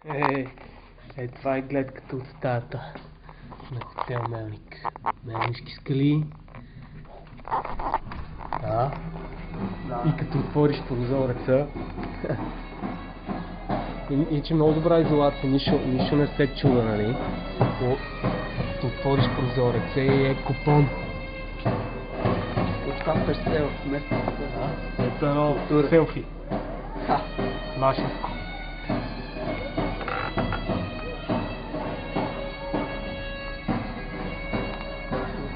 Това е гледката от стаята на хотел Мелник. Мелнишки скали. Да. И като отвориш прозореца, иначе много добра изолация, нищо не се чуда, нали? Като отвориш прозореца и е купон. Очкапваш се в местната. Ето едно селфи. Нашинско.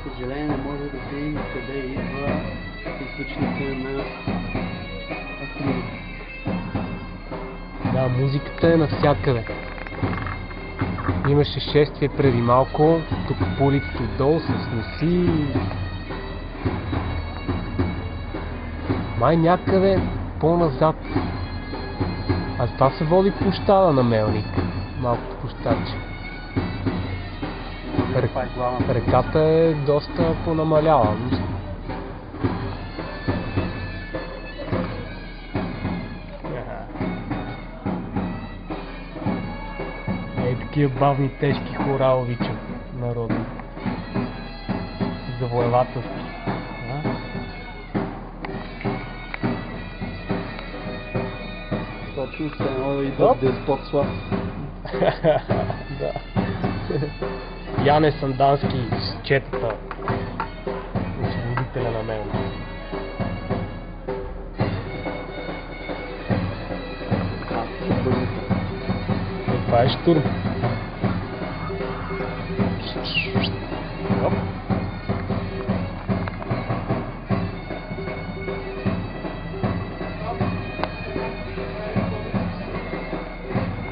За съжаление не може да видим къде идва източника на автомобилите. Да, музиката е навсякъде. Имаше шествие преди малко, тук по улиците отдолу с носи. Май някъде по-назад. А това се води площада на Мелник. Малкото площадче. Реката е доста понамаляла. Такива бавни, тежки хора обичам народни. Завоевателски. Точно се едно да идва деспот Слав. Да. Яне Сандански с четата. Освободителя на мен. Това е штурм.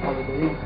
Благодарим.